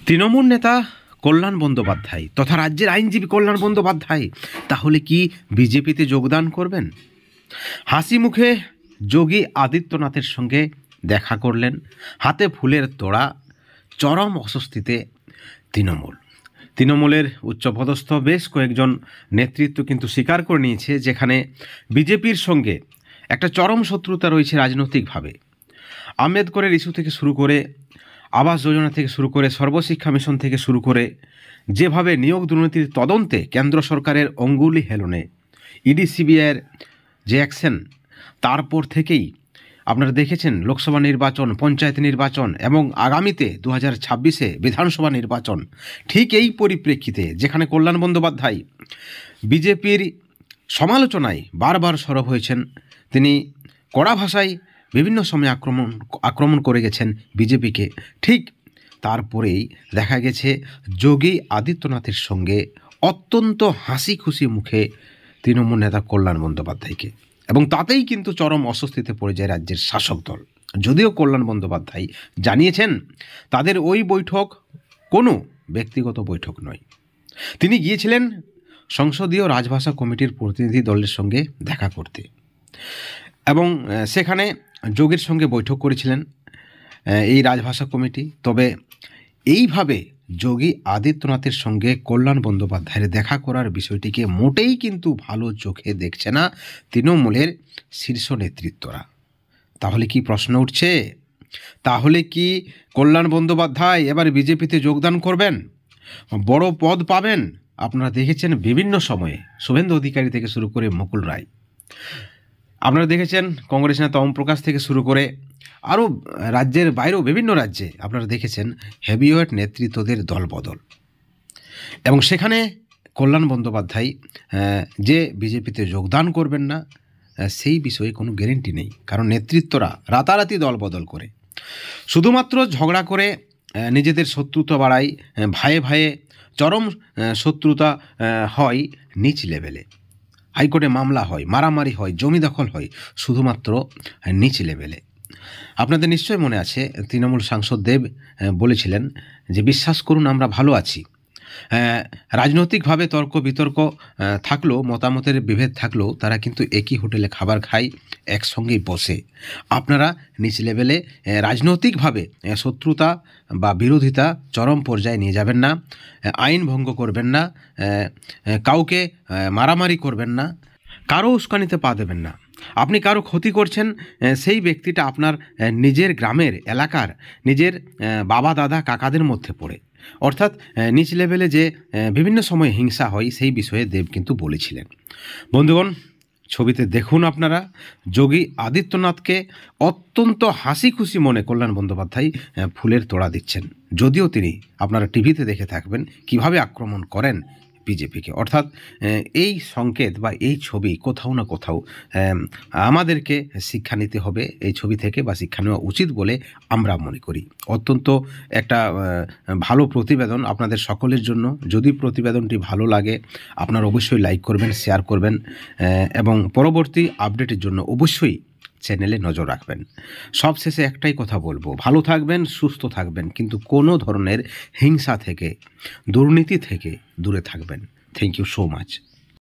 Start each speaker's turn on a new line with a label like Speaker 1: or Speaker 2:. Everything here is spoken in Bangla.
Speaker 1: তৃণমূল নেতা কল্যাণ বন্দ্যোপাধ্যায় তথা রাজ্যের আইনজীবী কল্যাণ বন্দ্যোপাধ্যায় তাহলে কি বিজেপিতে যোগদান করবেন? হাসি মুখে যোগী আদিত্যনাথের সঙ্গে দেখা করলেন, হাতে ফুলের তোড়া। চরম অস্বস্তিতে তৃণমূলের উচ্চপদস্থ বেশ কয়েকজন নেতৃত্ব কিন্তু স্বীকার করে নিয়েছে, যেখানে বিজেপির সঙ্গে একটা চরম শত্রুতা রয়েছে রাজনৈতিকভাবে। আম্বেদকরের ইস্যু থেকে শুরু করে, আবাস যোজনা থেকে শুরু করে, সর্বশিক্ষা মিশন থেকে শুরু করে, যেভাবে নিয়োগ দুর্নীতির তদন্তে কেন্দ্র সরকারের অঙ্গুলি হেলনে ইডি সিবিআইয়ের যে অ্যাকশন, তারপর থেকেই আপনারা দেখেছেন লোকসভা নির্বাচন, পঞ্চায়েত নির্বাচন এবং আগামীতে 2026-এ বিধানসভা নির্বাচন। ঠিক এই পরিপ্রেক্ষিতে যেখানে কল্যাণ বন্দ্যোপাধ্যায় বিজেপির সমালোচনায় বারবার সরব হয়েছেন, তিনি কড়া ভাষায় বিভিন্ন সময় আক্রমণ করে গেছেন বিজেপিকে, ঠিক তারপরেই দেখা গেছে যোগী আদিত্যনাথের সঙ্গে অত্যন্ত হাসি খুশি মুখে তৃণমূল নেতা কল্যাণ বন্দ্যোপাধ্যায়কে, এবং তাতেই কিন্তু চরম অস্বস্তিতে পড়ে যায় রাজ্যের শাসক দল। যদিও কল্যাণ বন্দ্যোপাধ্যায় জানিয়েছেন তাদের ওই বৈঠক কোনো ব্যক্তিগত বৈঠক নয়, তিনি গিয়েছিলেন সংসদীয় রাজভাষা কমিটির প্রতিনিধি দলের সঙ্গে দেখা করতে এবং সেখানে যোগীর সঙ্গে বৈঠক করেছিলেন এই রাজভাষা কমিটি। তবে এইভাবে যোগী আদিত্যনাথের সঙ্গে কল্যাণ বন্দ্যোপাধ্যায়ের দেখা করার বিষয়টিকে মোটেই কিন্তু ভালো চোখে দেখছে না তৃণমূলের শীর্ষ নেতৃত্বরা। তাহলে কি প্রশ্ন উঠছে, তাহলে কি কল্যাণ বন্দ্যোপাধ্যায় এবার বিজেপিতে যোগদান করবেন, বড় পদ পাবেন? আপনারা দেখেছেন বিভিন্ন সময়ে শুভেন্দু অধিকারী থেকে শুরু করে মুকুল রায়, আপনারা দেখেছেন কংগ্রেস নেতা ওম প্রকাশ থেকে শুরু করে আরও রাজ্যের বাইরেও বিভিন্ন রাজ্যে আপনারা দেখেছেন হেভিওয়েট নেতৃত্বদের দলবদল, এবং সেখানে কল্যাণ বন্দ্যোপাধ্যায় যে বিজেপিতে যোগদান করবেন না সেই বিষয়ে কোনো গ্যারেন্টি নেই, কারণ নেতৃত্বরা রাতারাতি দলবদল করে, শুধুমাত্র ঝগড়া করে নিজেদের শত্রুতা বাড়ায়, ভাইয়ে ভাইয়ে চরম শত্রুতা হয় নিচ লেভেলে, হাইকোর্টে মামলা হয়, মারামারি হয়, জমি দখল হয় শুধুমাত্র নিচ লেভেলে। আপনাদের নিশ্চয় মনে আছে তৃণমূল সাংসদ দেব বলেছিলেন যে বিশ্বাস করুন আমরা ভালো আছি। রাজনৈতিকভাবে তর্ক বিতর্ক থাকলেও, মতামতের বিভেদ থাকলেও তারা কিন্তু একই হোটেলে খাবার খায়, একসঙ্গেই বসে। আপনারা নিচ লেভেলে রাজনৈতিকভাবে শত্রুতা বা বিরোধিতা চরম পর্যায়ে নিয়ে যাবেন না, আইন ভঙ্গ করবেন না, কাউকে মারামারি করবেন না, কারো উস্কানিতে পা দেবেন না। আপনি কারো ক্ষতি করছেন, সেই ব্যক্তিটা আপনার নিজের গ্রামের এলাকার নিজের বাবা দাদা কাকাদের মধ্যে পড়ে, অর্থাৎ নিচ লেভেলে যে বিভিন্ন সময় হিংসা হয় সেই বিষয়ে দেব কিন্তু বলেছিলেন। বন্ধুগণ, ছবিতে দেখুন আপনারা যোগী আদিত্যনাথকে অত্যন্ত হাসি খুশি মনে কল্যাণ বন্দ্যোপাধ্যায় ফুলের তোড়া দিচ্ছেন, যদিও তিনি আপনারা টিভিতে দেখে থাকবেন কিভাবে আক্রমণ করেন বিজেপিকে। অর্থাৎ এই সংকেত বা এই ছবি কোথাও না কোথাও আমাদেরকে শিক্ষা নিতে হবে এই ছবি থেকে, বা শিক্ষা নেওয়া উচিত বলে আমরা মনে করি। অত্যন্ত একটা ভালো প্রতিবেদন আপনাদের সকলের জন্য। যদি প্রতিবেদনটি ভালো লাগে আপনারা অবশ্যই লাইক করবেন, শেয়ার করবেন, এবং পরবর্তী আপডেটের জন্য অবশ্যই চ্যানেলে নজর রাখবেন। সবশেষে একটাই কথা বলবো, ভালো থাকবেন, সুস্থ থাকবেন, কিন্তু কোনো ধরনের হিংসা থেকে, দুর্নীতি থেকে দূরে থাকবেন। Thank you so much.